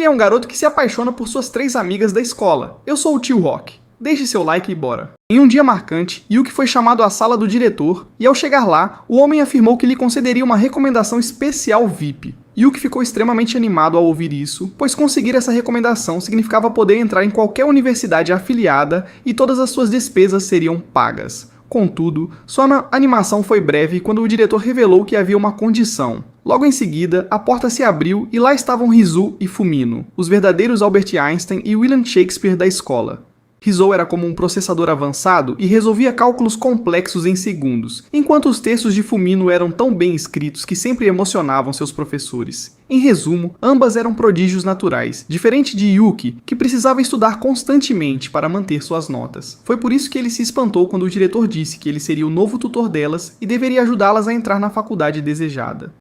Ele é um garoto que se apaixona por suas 3 amigas da escola. Eu sou o Tio Rock. Deixe seu like e bora. Em um dia marcante, Yuki foi chamado à sala do diretor e ao chegar lá, o homem afirmou que lhe concederia uma recomendação especial VIP. Yuki ficou extremamente animado ao ouvir isso, pois conseguir essa recomendação significava poder entrar em qualquer universidade afiliada e todas as suas despesas seriam pagas. Contudo, sua animação foi breve quando o diretor revelou que havia uma condição. Logo em seguida, a porta se abriu e lá estavam Rizou e Fumino, os verdadeiros Albert Einstein e William Shakespeare da escola. Rizou era como um processador avançado e resolvia cálculos complexos em segundos, enquanto os textos de Fumino eram tão bem escritos que sempre emocionavam seus professores. Em resumo, ambas eram prodígios naturais, diferente de Yuki, que precisava estudar constantemente para manter suas notas. Foi por isso que ele se espantou quando o diretor disse que ele seria o novo tutor delas e deveria ajudá-las a entrar na faculdade desejada.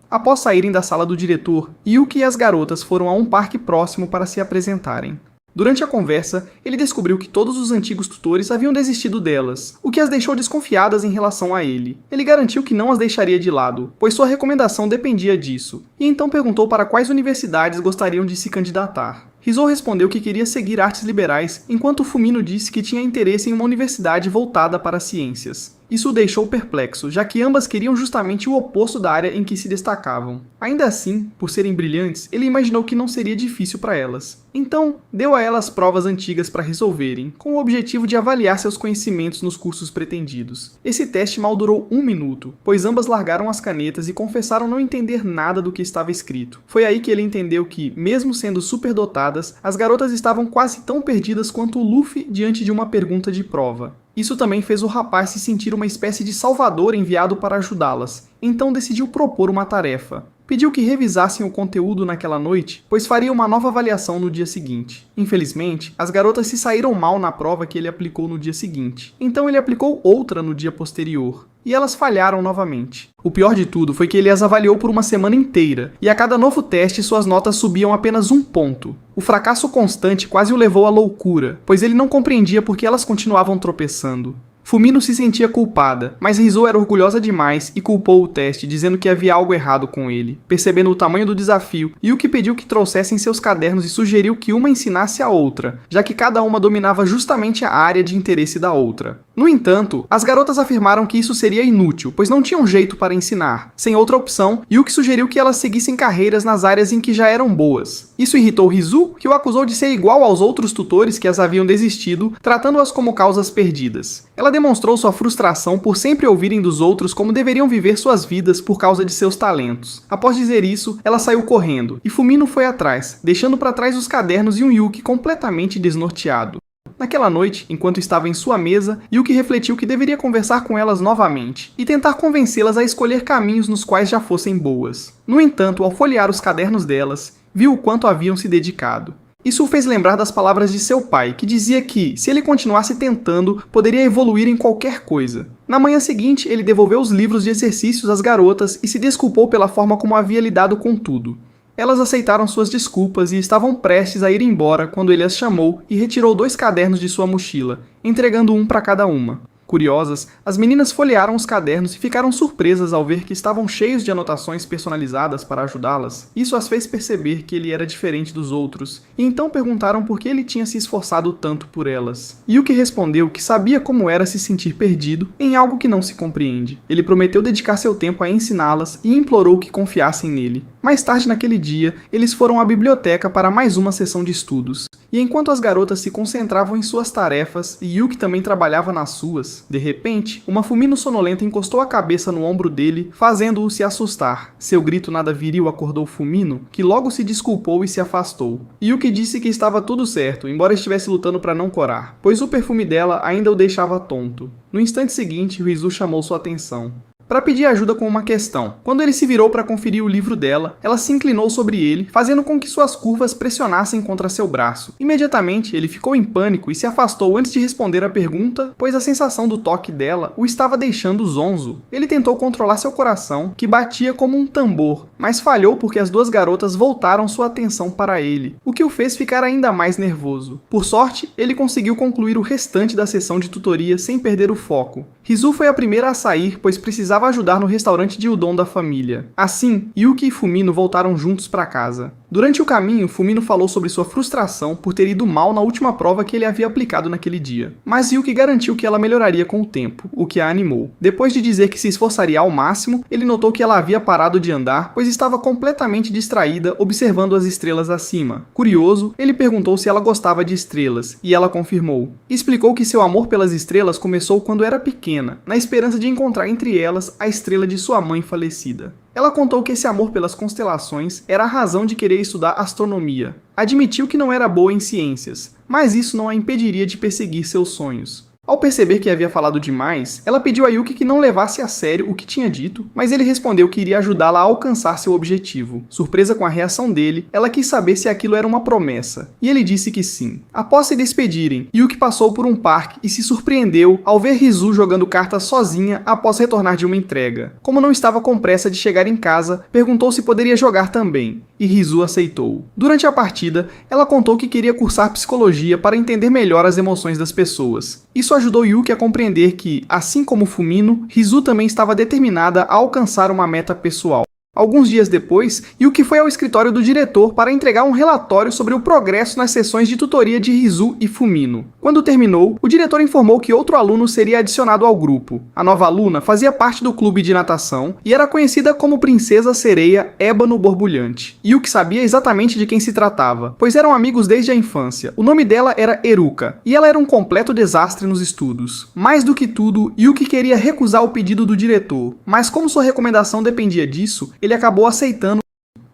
Após saírem da sala do diretor, Yuki e as garotas foram a um parque próximo para se apresentarem. Durante a conversa, ele descobriu que todos os antigos tutores haviam desistido delas, o que as deixou desconfiadas em relação a ele. Ele garantiu que não as deixaria de lado, pois sua recomendação dependia disso, e então perguntou para quais universidades gostariam de se candidatar. Rizou respondeu que queria seguir artes liberais, enquanto Fumino disse que tinha interesse em uma universidade voltada para ciências. Isso o deixou perplexo, já que ambas queriam justamente o oposto da área em que se destacavam. Ainda assim, por serem brilhantes, ele imaginou que não seria difícil para elas. Então, deu a elas provas antigas para resolverem, com o objetivo de avaliar seus conhecimentos nos cursos pretendidos. Esse teste mal durou 1 minuto, pois ambas largaram as canetas e confessaram não entender nada do que estava escrito. Foi aí que ele entendeu que, mesmo sendo superdotadas, as garotas estavam quase tão perdidas quanto o Luffy diante de uma pergunta de prova. Isso também fez o rapaz se sentir uma espécie de salvador enviado para ajudá-las, então decidiu propor uma tarefa. Pediu que revisassem o conteúdo naquela noite, pois faria uma nova avaliação no dia seguinte. Infelizmente, as garotas se saíram mal na prova que ele aplicou no dia seguinte, então ele aplicou outra no dia posterior, e elas falharam novamente. O pior de tudo foi que ele as avaliou por uma semana inteira, e a cada novo teste suas notas subiam apenas 1 ponto. O fracasso constante quase o levou à loucura, pois ele não compreendia por que elas continuavam tropeçando. Fumino se sentia culpada, mas Rizou era orgulhosa demais e culpou o teste, dizendo que havia algo errado com ele. Percebendo o tamanho do desafio, Yuki pediu que trouxessem seus cadernos e sugeriu que uma ensinasse a outra, já que cada uma dominava justamente a área de interesse da outra. No entanto, as garotas afirmaram que isso seria inútil, pois não tinham jeito para ensinar. Sem outra opção, Yuki sugeriu que elas seguissem carreiras nas áreas em que já eram boas. Isso irritou Rizou, que o acusou de ser igual aos outros tutores que as haviam desistido, tratando-as como causas perdidas. Ela demonstrou sua frustração por sempre ouvirem dos outros como deveriam viver suas vidas por causa de seus talentos. Após dizer isso, ela saiu correndo, e Fumino foi atrás, deixando para trás os cadernos e um Yuki completamente desnorteado. Naquela noite, enquanto estava em sua mesa, Yuki refletiu que deveria conversar com elas novamente e tentar convencê-las a escolher caminhos nos quais já fossem boas. No entanto, ao folhear os cadernos delas, viu o quanto haviam se dedicado. Isso o fez lembrar das palavras de seu pai, que dizia que, se ele continuasse tentando, poderia evoluir em qualquer coisa. Na manhã seguinte, ele devolveu os livros de exercícios às garotas e se desculpou pela forma como havia lidado com tudo. Elas aceitaram suas desculpas e estavam prestes a ir embora quando ele as chamou e retirou 2 cadernos de sua mochila, entregando um para cada uma. Curiosas, as meninas folhearam os cadernos e ficaram surpresas ao ver que estavam cheios de anotações personalizadas para ajudá-las. Isso as fez perceber que ele era diferente dos outros, e então perguntaram por que ele tinha se esforçado tanto por elas. Yuki respondeu que sabia como era se sentir perdido em algo que não se compreende. Ele prometeu dedicar seu tempo a ensiná-las e implorou que confiassem nele. Mais tarde naquele dia, eles foram à biblioteca para mais uma sessão de estudos. E enquanto as garotas se concentravam em suas tarefas e Yuki também trabalhava nas suas, de repente, uma Fumino sonolenta encostou a cabeça no ombro dele, fazendo-o se assustar. Seu grito nada viril acordou Fumino, que logo se desculpou e se afastou. Yuki disse que estava tudo certo, embora estivesse lutando para não corar, pois o perfume dela ainda o deixava tonto. No instante seguinte, Rizou chamou sua atenção para pedir ajuda com uma questão. Quando ele se virou para conferir o livro dela, ela se inclinou sobre ele, fazendo com que suas curvas pressionassem contra seu braço. Imediatamente, ele ficou em pânico e se afastou antes de responder a pergunta, pois a sensação do toque dela o estava deixando zonzo. Ele tentou controlar seu coração, que batia como um tambor, mas falhou porque as 2 garotas voltaram sua atenção para ele, o que o fez ficar ainda mais nervoso. Por sorte, ele conseguiu concluir o restante da sessão de tutoria sem perder o foco. Rizu foi a primeira a sair, pois precisava ajudar no restaurante de udon da família. Assim, Yuki e Fumino voltaram juntos para casa. Durante o caminho, Fumino falou sobre sua frustração por ter ido mal na última prova que ele havia aplicado naquele dia. Mas Yuki garantiu que ela melhoraria com o tempo, o que a animou. Depois de dizer que se esforçaria ao máximo, ele notou que ela havia parado de andar, pois estava completamente distraída observando as estrelas acima. Curioso, ele perguntou se ela gostava de estrelas, e ela confirmou. Explicou que seu amor pelas estrelas começou quando era pequena, na esperança de encontrar entre elas a estrela de sua mãe falecida. Ela contou que esse amor pelas constelações era a razão de querer estudar astronomia. Admitiu que não era boa em ciências, mas isso não a impediria de perseguir seus sonhos. Ao perceber que havia falado demais, ela pediu a Yuki que não levasse a sério o que tinha dito, mas ele respondeu que iria ajudá-la a alcançar seu objetivo. Surpresa com a reação dele, ela quis saber se aquilo era uma promessa, e ele disse que sim. Após se despedirem, Yuki passou por um parque e se surpreendeu ao ver Rizu jogando cartas sozinha após retornar de uma entrega. Como não estava com pressa de chegar em casa, perguntou se poderia jogar também, e Rizu aceitou. Durante a partida, ela contou que queria cursar psicologia para entender melhor as emoções das pessoas. Isso ajudou Yuki a compreender que, assim como Fumino, Rizu também estava determinada a alcançar uma meta pessoal. Alguns dias depois, Yuki foi ao escritório do diretor para entregar um relatório sobre o progresso nas sessões de tutoria de Rizu e Fumino. Quando terminou, o diretor informou que outro aluno seria adicionado ao grupo. A nova aluna fazia parte do clube de natação e era conhecida como Princesa Sereia Ébano Borbulhante. Yuki sabia exatamente de quem se tratava, pois eram amigos desde a infância. O nome dela era Eruka, e ela era um completo desastre nos estudos. Mais do que tudo, Yuki queria recusar o pedido do diretor, mas como sua recomendação dependia disso, ele acabou aceitando.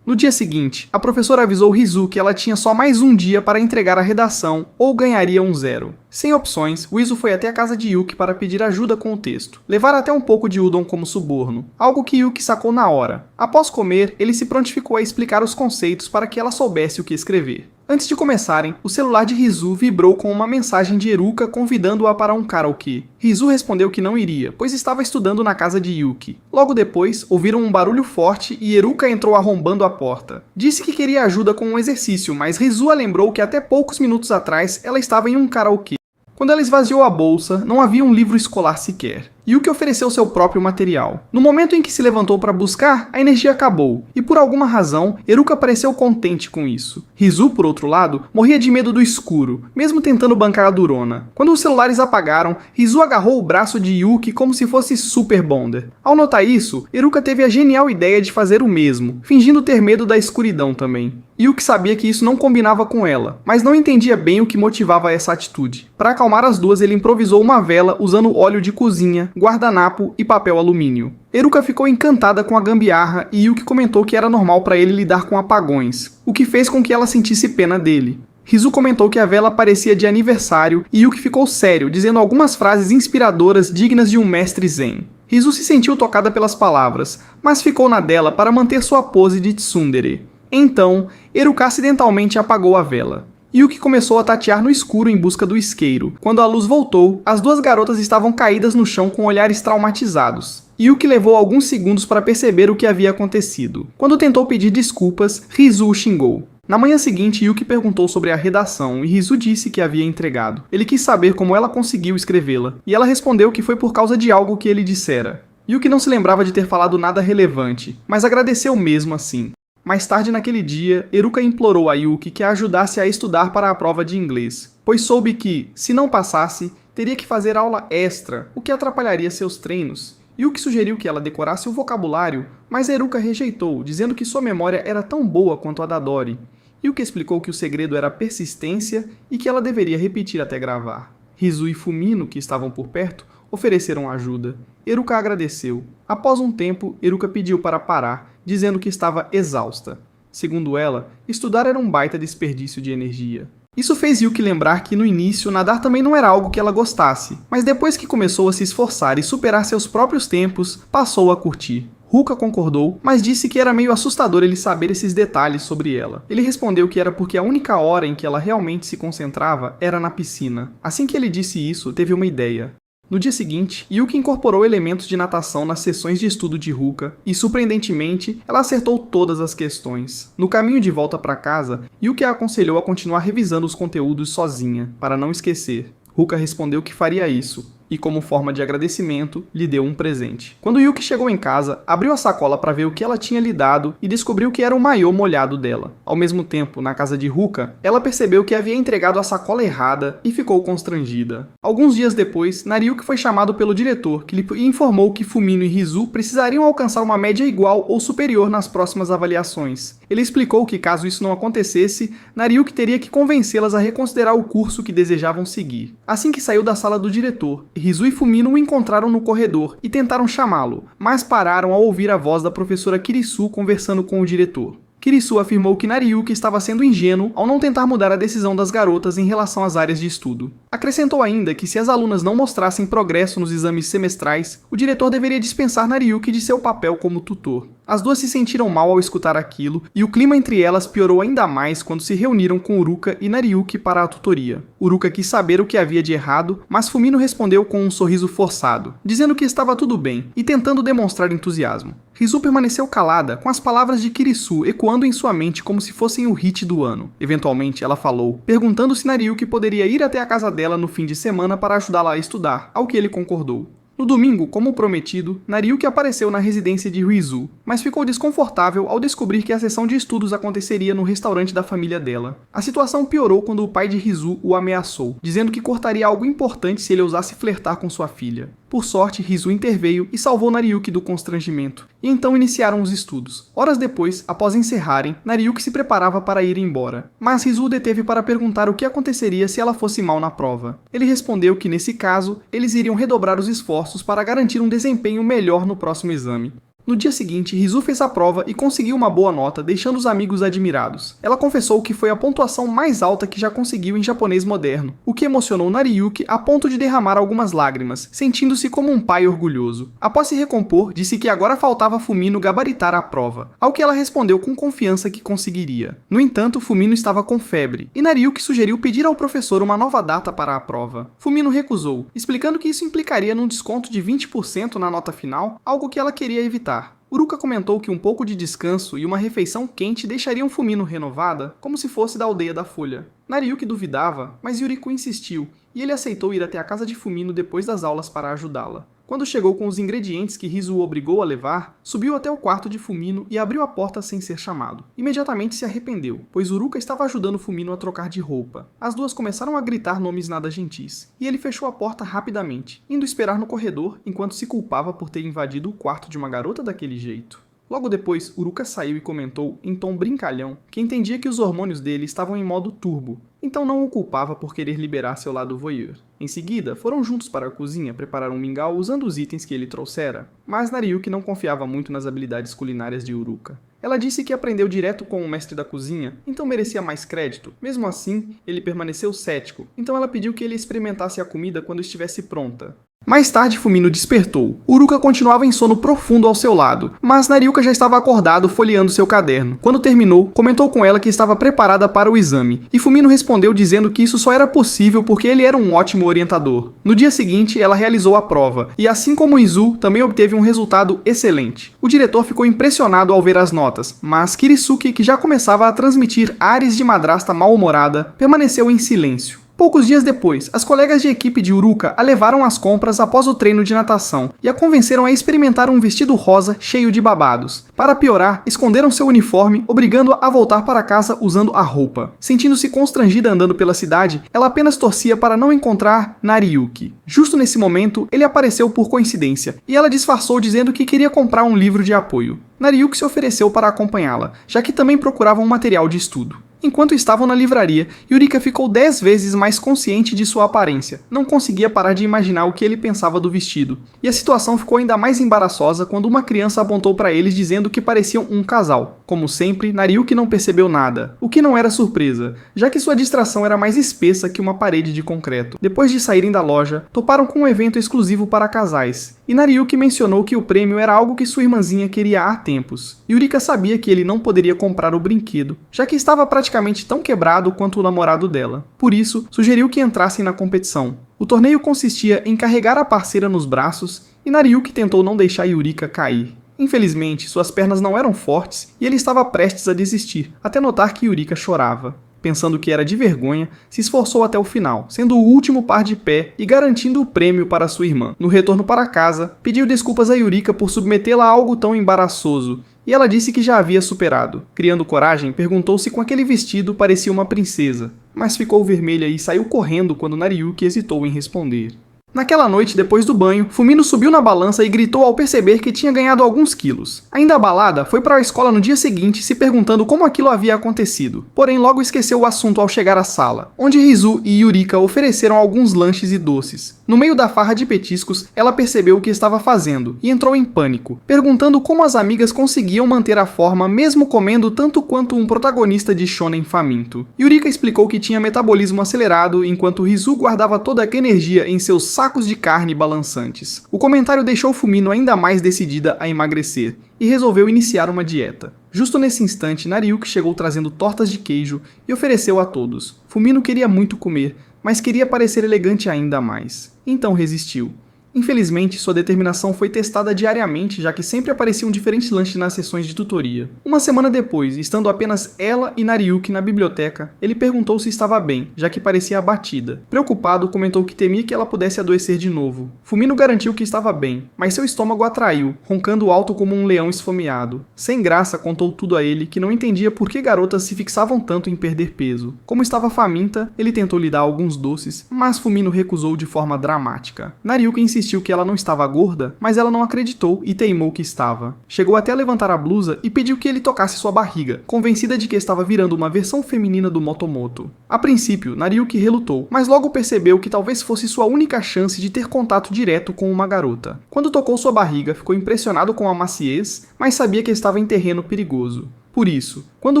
No dia seguinte, a professora avisou Rizu que ela tinha só mais um dia para entregar a redação ou ganharia um 0. Sem opções, Rizu foi até a casa de Yuki para pedir ajuda com o texto. Levar até um pouco de udon como suborno, algo que Yuki sacou na hora. Após comer, ele se prontificou a explicar os conceitos para que ela soubesse o que escrever. Antes de começarem, o celular de Rizu vibrou com uma mensagem de Eruka convidando-a para um karaokê. Rizu respondeu que não iria, pois estava estudando na casa de Yuki. Logo depois, ouviram um barulho forte e Eruka entrou arrombando a porta. Disse que queria ajuda com um exercício, mas Rizu a lembrou que até poucos minutos atrás ela estava em um karaokê. Quando ela esvaziou a bolsa, não havia um livro escolar sequer. Yuki ofereceu seu próprio material. No momento em que se levantou para buscar, a energia acabou, e por alguma razão, Eruka pareceu contente com isso. Rizu, por outro lado, morria de medo do escuro, mesmo tentando bancar a durona. Quando os celulares apagaram, Rizu agarrou o braço de Yuki como se fosse Super Bonder. Ao notar isso, Eruka teve a genial ideia de fazer o mesmo, fingindo ter medo da escuridão também. Yuki sabia que isso não combinava com ela, mas não entendia bem o que motivava essa atitude. Para acalmar as duas, ele improvisou uma vela usando óleo de cozinha, guardanapo e papel alumínio. Eruka ficou encantada com a gambiarra e Yuki comentou que era normal para ele lidar com apagões, o que fez com que ela sentisse pena dele. Rizu comentou que a vela parecia de aniversário e Yuki ficou sério, dizendo algumas frases inspiradoras dignas de um mestre zen. Rizu se sentiu tocada pelas palavras, mas ficou na dela para manter sua pose de tsundere. Então, Eruka acidentalmente apagou a vela. Yuki começou a tatear no escuro em busca do isqueiro. Quando a luz voltou, as duas garotas estavam caídas no chão com olhares traumatizados. Yuki levou alguns segundos para perceber o que havia acontecido. Quando tentou pedir desculpas, Rizu o xingou. Na manhã seguinte, Yuki perguntou sobre a redação e Rizu disse que havia entregado. Ele quis saber como ela conseguiu escrevê-la, e ela respondeu que foi por causa de algo que ele dissera. Yuki não se lembrava de ter falado nada relevante, mas agradeceu mesmo assim. Mais tarde naquele dia, Eruka implorou a Yuki que a ajudasse a estudar para a prova de inglês, pois soube que, se não passasse, teria que fazer aula extra, o que atrapalharia seus treinos. Yuki sugeriu que ela decorasse o vocabulário, mas Eruka rejeitou, dizendo que sua memória era tão boa quanto a da Dori. Yuki explicou que o segredo era a persistência e que ela deveria repetir até gravar. Rizu e Fumino, que estavam por perto, ofereceram ajuda. Eruka agradeceu. Após um tempo, Eruka pediu para parar, dizendo que estava exausta. Segundo ela, estudar era um baita desperdício de energia. Isso fez Yuki lembrar que no início nadar também não era algo que ela gostasse, mas depois que começou a se esforçar e superar seus próprios tempos, passou a curtir. Ruka concordou, mas disse que era meio assustador ele saber esses detalhes sobre ela. Ele respondeu que era porque a única hora em que ela realmente se concentrava era na piscina. Assim que ele disse isso, teve uma ideia. No dia seguinte, Yuki incorporou elementos de natação nas sessões de estudo de Ruka e, surpreendentemente, ela acertou todas as questões. No caminho de volta para casa, Yuki a aconselhou a continuar revisando os conteúdos sozinha, para não esquecer. Ruka respondeu que faria isso. e, como forma de agradecimento, lhe deu um presente. Quando Yuki chegou em casa, abriu a sacola para ver o que ela tinha lhe dado e descobriu que era o maiô molhado dela. Ao mesmo tempo, na casa de Ruka, ela percebeu que havia entregado a sacola errada e ficou constrangida. Alguns dias depois, Nariyuki foi chamado pelo diretor, que lhe informou que Fumino e Rizu precisariam alcançar uma média igual ou superior nas próximas avaliações. Ele explicou que, caso isso não acontecesse, Nariyuki teria que convencê-las a reconsiderar o curso que desejavam seguir. Assim que saiu da sala do diretor, Rizu e Fumino o encontraram no corredor e tentaram chamá-lo, mas pararam ao ouvir a voz da professora Kirisu conversando com o diretor. Kirisu afirmou que Nariyuki estava sendo ingênuo ao não tentar mudar a decisão das garotas em relação às áreas de estudo. Acrescentou ainda que se as alunas não mostrassem progresso nos exames semestrais, o diretor deveria dispensar Nariyuki de seu papel como tutor. As duas se sentiram mal ao escutar aquilo, e o clima entre elas piorou ainda mais quando se reuniram com Uruka e Nariyuki para a tutoria. Uruka quis saber o que havia de errado, mas Fumino respondeu com um sorriso forçado, dizendo que estava tudo bem e tentando demonstrar entusiasmo. Rizu permaneceu calada, com as palavras de Kirisu ecoando em sua mente como se fossem o hit do ano. Eventualmente, ela falou, perguntando se Nariyuki poderia ir até a casa dela no fim de semana para ajudá-la a estudar, ao que ele concordou. No domingo, como prometido, Nariyuki apareceu na residência de Rizu, mas ficou desconfortável ao descobrir que a sessão de estudos aconteceria no restaurante da família dela. A situação piorou quando o pai de Rizu o ameaçou, dizendo que cortaria algo importante se ele ousasse flertar com sua filha. Por sorte, Rizu interveio e salvou Nariyuki do constrangimento, e então iniciaram os estudos. Horas depois, após encerrarem, Nariyuki se preparava para ir embora, mas Rizu o deteve para perguntar o que aconteceria se ela fosse mal na prova. Ele respondeu que, nesse caso, eles iriam redobrar os esforços para garantir um desempenho melhor no próximo exame. No dia seguinte, Rizu fez a prova e conseguiu uma boa nota, deixando os amigos admirados. Ela confessou que foi a pontuação mais alta que já conseguiu em japonês moderno, o que emocionou Nariyuki a ponto de derramar algumas lágrimas, sentindo-se como um pai orgulhoso. Após se recompor, disse que agora faltava Fumino gabaritar a prova, ao que ela respondeu com confiança que conseguiria. No entanto, Fumino estava com febre, e Nariyuki sugeriu pedir ao professor uma nova data para a prova. Fumino recusou, explicando que isso implicaria num desconto de 20% na nota final, algo que ela queria evitar. Uruka comentou que um pouco de descanso e uma refeição quente deixariam Fumino renovada, como se fosse da aldeia da Folha. Nariyuki duvidava, mas Yuriko insistiu, e ele aceitou ir até a casa de Fumino depois das aulas para ajudá-la. Quando chegou com os ingredientes que Rizu o obrigou a levar, subiu até o quarto de Fumino e abriu a porta sem ser chamado. Imediatamente se arrependeu, pois Uruka estava ajudando Fumino a trocar de roupa. As duas começaram a gritar nomes nada gentis, e ele fechou a porta rapidamente, indo esperar no corredor enquanto se culpava por ter invadido o quarto de uma garota daquele jeito. Logo depois, Uruka saiu e comentou, em tom brincalhão, que entendia que os hormônios dele estavam em modo turbo, então não o culpava por querer liberar seu lado voyeur. Em seguida, foram juntos para a cozinha preparar um mingau usando os itens que ele trouxera, mas Nariyuki não confiava muito nas habilidades culinárias de Uruka. Ela disse que aprendeu direto com o mestre da cozinha, então merecia mais crédito. Mesmo assim, ele permaneceu cético, então ela pediu que ele experimentasse a comida quando estivesse pronta. Mais tarde, Fumino despertou. Uruka continuava em sono profundo ao seu lado, mas Nariyuki já estava acordado folheando seu caderno. Quando terminou, comentou com ela que estava preparada para o exame, e Fumino respondeu dizendo que isso só era possível porque ele era um ótimo orientador. No dia seguinte, ela realizou a prova, e assim como Izu, também obteve um resultado excelente. O diretor ficou impressionado ao ver as notas, mas Kirisuke, que já começava a transmitir ares de madrasta mal-humorada, permaneceu em silêncio. Poucos dias depois, as colegas de equipe de Uruka a levaram às compras após o treino de natação e a convenceram a experimentar um vestido rosa cheio de babados. Para piorar, esconderam seu uniforme, obrigando-a a voltar para casa usando a roupa. Sentindo-se constrangida andando pela cidade, ela apenas torcia para não encontrar Nariyuki. Justo nesse momento, ele apareceu por coincidência, e ela disfarçou dizendo que queria comprar um livro de apoio. Nariyuki se ofereceu para acompanhá-la, já que também procurava um material de estudo. Enquanto estavam na livraria, Yurika ficou 10 vezes mais consciente de sua aparência. Não conseguia parar de imaginar o que ele pensava do vestido. E a situação ficou ainda mais embaraçosa quando uma criança apontou para eles dizendo que pareciam um casal. Como sempre, Nariyuki não percebeu nada, o que não era surpresa, já que sua distração era mais espessa que uma parede de concreto. Depois de saírem da loja, toparam com um evento exclusivo para casais, e Nariyuki mencionou que o prêmio era algo que sua irmãzinha queria há tempos. Yurika sabia que ele não poderia comprar o brinquedo, já que estava praticamente tão quebrado quanto o namorado dela. Por isso, sugeriu que entrassem na competição. O torneio consistia em carregar a parceira nos braços, e Nariyuki tentou não deixar Yurika cair. Infelizmente, suas pernas não eram fortes e ele estava prestes a desistir, até notar que Yurika chorava. Pensando que era de vergonha, se esforçou até o final, sendo o último par de pé e garantindo o prêmio para sua irmã. No retorno para casa, pediu desculpas a Yurika por submetê-la a algo tão embaraçoso, e ela disse que já havia superado. Criando coragem, perguntou se com aquele vestido parecia uma princesa, mas ficou vermelha e saiu correndo quando Nariyuki hesitou em responder. Naquela noite, depois do banho, Fumino subiu na balança e gritou ao perceber que tinha ganhado alguns quilos. Ainda abalada, foi para a escola no dia seguinte se perguntando como aquilo havia acontecido. Porém, logo esqueceu o assunto ao chegar à sala, onde Rizu e Yurika ofereceram alguns lanches e doces. No meio da farra de petiscos, ela percebeu o que estava fazendo e entrou em pânico, perguntando como as amigas conseguiam manter a forma mesmo comendo tanto quanto um protagonista de shonen faminto. Yurika explicou que tinha metabolismo acelerado enquanto Rizu guardava toda a energia em seus sacos de carne balançantes. O comentário deixou Fumino ainda mais decidida a emagrecer e resolveu iniciar uma dieta. Justo nesse instante, Nariyuki chegou trazendo tortas de queijo e ofereceu a todos. Fumino queria muito comer, mas queria parecer elegante ainda mais. Então resistiu. Infelizmente, sua determinação foi testada diariamente, já que sempre apareciam diferentes lanches nas sessões de tutoria. Uma semana depois, estando apenas ela e Nariyuki na biblioteca, ele perguntou se estava bem, já que parecia abatida. Preocupado, comentou que temia que ela pudesse adoecer de novo. Fumino garantiu que estava bem, mas seu estômago atraiu, roncando alto como um leão esfomeado. Sem graça, contou tudo a ele, que não entendia por que garotas se fixavam tanto em perder peso. Como estava faminta, ele tentou lhe dar alguns doces, mas Fumino recusou de forma dramática. Nariyuki insistiu que ela não estava gorda, mas ela não acreditou e teimou que estava. Chegou até a levantar a blusa e pediu que ele tocasse sua barriga, convencida de que estava virando uma versão feminina do Motomoto. A princípio, Nariyuki relutou, mas logo percebeu que talvez fosse sua única chance de ter contato direto com uma garota. Quando tocou sua barriga, ficou impressionado com a maciez, mas sabia que estava em terreno perigoso. Por isso, quando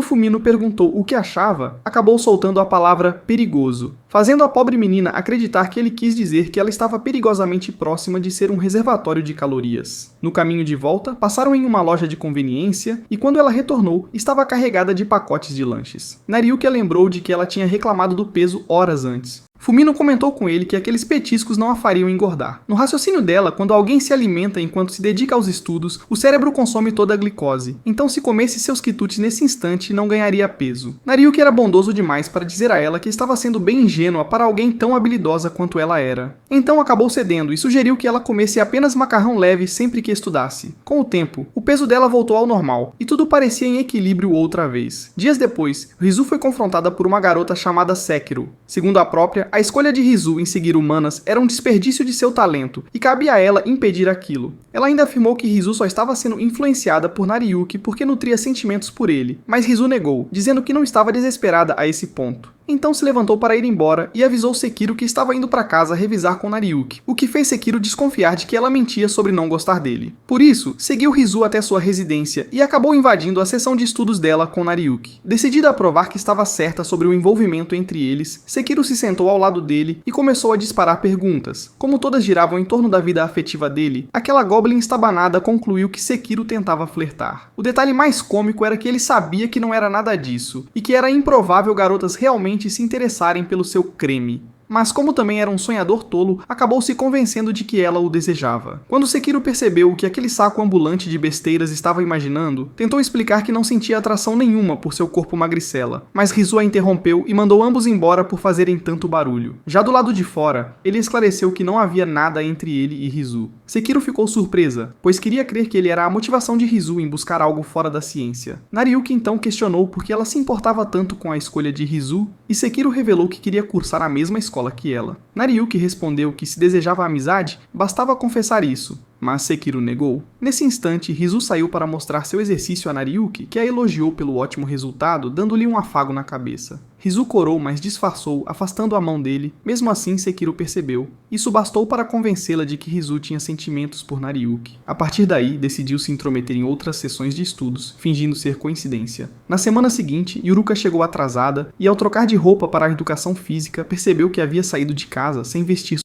Fumino perguntou o que achava, acabou soltando a palavra perigoso, fazendo a pobre menina acreditar que ele quis dizer que ela estava perigosamente próxima de ser um reservatório de calorias. No caminho de volta, passaram em uma loja de conveniência e quando ela retornou, estava carregada de pacotes de lanches. Nariyuki lembrou de que ela tinha reclamado do peso horas antes. Fumino comentou com ele que aqueles petiscos não a fariam engordar. No raciocínio dela, quando alguém se alimenta enquanto se dedica aos estudos, o cérebro consome toda a glicose. Então, se comesse seus quitutes nesse instante, não ganharia peso. Nariyuki era bondoso demais para dizer a ela que estava sendo bem ingênua para alguém tão habilidosa quanto ela era. Então acabou cedendo e sugeriu que ela comesse apenas macarrão leve sempre que estudasse. Com o tempo, o peso dela voltou ao normal e tudo parecia em equilíbrio outra vez. Dias depois, Rizu foi confrontada por uma garota chamada Sekiro. Segundo a própria, a escolha de Rizu em seguir humanas era um desperdício de seu talento, e cabia a ela impedir aquilo. Ela ainda afirmou que Rizu só estava sendo influenciada por Nariyuki porque nutria sentimentos por ele, mas Rizu negou, dizendo que não estava desesperada a esse ponto. Então se levantou para ir embora e avisou Sekiro que estava indo para casa revisar com Nariyuki, o que fez Sekiro desconfiar de que ela mentia sobre não gostar dele. Por isso, seguiu Rizu até sua residência e acabou invadindo a sessão de estudos dela com Nariyuki. Decidida a provar que estava certa sobre o envolvimento entre eles, Sekiro se sentou ao lado dele e começou a disparar perguntas. Como todas giravam em torno da vida afetiva dele, aquela goblin estabanada concluiu que Sekiro tentava flertar. O detalhe mais cômico era que ele sabia que não era nada disso, e que era improvável garotas realmente se interessarem pelo seu creme. Mas como também era um sonhador tolo, acabou se convencendo de que ela o desejava. Quando Sekiro percebeu o que aquele saco ambulante de besteiras estava imaginando, tentou explicar que não sentia atração nenhuma por seu corpo magricela, mas Rizu a interrompeu e mandou ambos embora por fazerem tanto barulho. Já do lado de fora, ele esclareceu que não havia nada entre ele e Rizu. Sekiro ficou surpresa, pois queria crer que ele era a motivação de Rizu em buscar algo fora da ciência. Nariyuki então questionou por que ela se importava tanto com a escolha de Rizu, e Sekiro revelou que queria cursar a mesma escola que ela. Nariyuki respondeu que se desejava amizade, bastava confessar isso, mas Sekiro negou. Nesse instante, Rizu saiu para mostrar seu exercício a Nariyuki, que a elogiou pelo ótimo resultado, dando-lhe um afago na cabeça. Rizu corou, mas disfarçou, afastando a mão dele. Mesmo assim, Sekiro percebeu. Isso bastou para convencê-la de que Rizu tinha sentimentos por Nariyuki. A partir daí, decidiu se intrometer em outras sessões de estudos, fingindo ser coincidência. Na semana seguinte, Yuruka chegou atrasada e, ao trocar de roupa para a educação física, percebeu que havia saído de casa sem vestir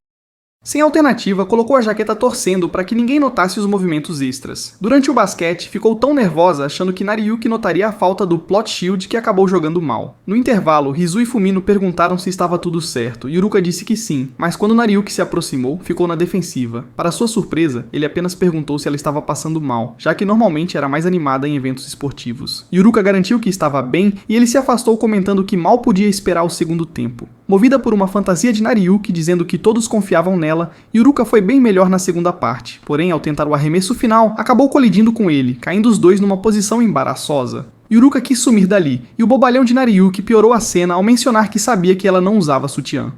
Sem alternativa, colocou a jaqueta torcendo para que ninguém notasse os movimentos extras. Durante o basquete, ficou tão nervosa achando que Nariyuki notaria a falta do plot shield que acabou jogando mal. No intervalo, Rizu e Fumino perguntaram se estava tudo certo, e Uruka disse que sim, mas quando Nariyuki se aproximou, ficou na defensiva. Para sua surpresa, ele apenas perguntou se ela estava passando mal, já que normalmente era mais animada em eventos esportivos. Uruka garantiu que estava bem e ele se afastou comentando que mal podia esperar o segundo tempo. Movida por uma fantasia de Nariyuki dizendo que todos confiavam nela, Uruka foi bem melhor na segunda parte, porém ao tentar o arremesso final, acabou colidindo com ele, caindo os dois numa posição embaraçosa. Uruka quis sumir dali, e o bobalhão de Nariyuki piorou a cena ao mencionar que sabia que ela não usava sutiã.